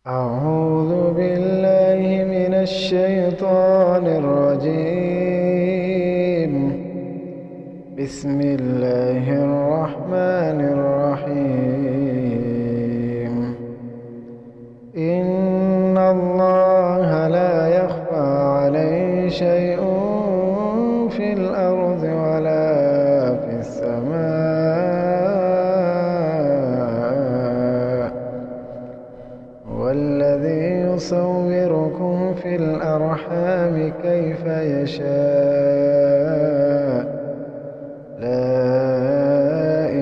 أعوذ بالله من الشيطان الرجيم. بسم الله الرحمن الرحيم. إن الله لا يخفى عليه شيء في الأرض ولا في السماء. والذي يصوركم في الأرحام كيف يشاء. لا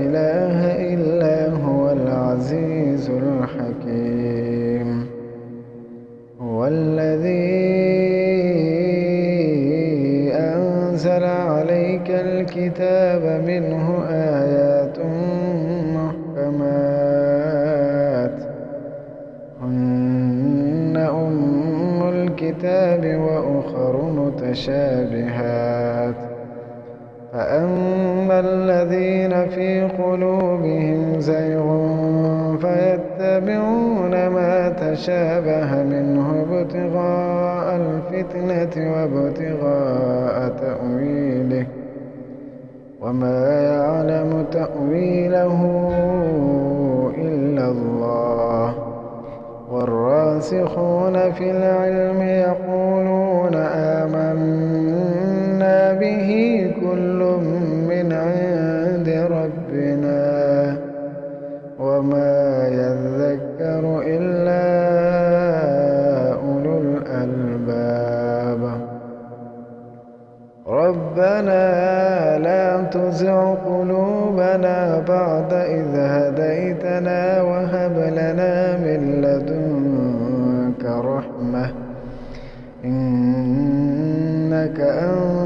إله إلا هو العزيز الحكيم. هو الذي أنزل عليك الكتاب منه آيات محكمات هن أم الكتاب وأخر متشابهات. فأما الذين في قلوبهم زيغ فيتبعون ما تشابه منه ابتغاء الفتنة وابتغاء تأويله وما يعلم تأويله إلا الله. والراسخون في العلم يقولون آمنا به كل من عند ربنا وما يذكر إلا أولو الألباب. ربنا لا تزغ قلوبنا بعد إذ هديتنا وهب لنا من لدنك رحمة إنك أنت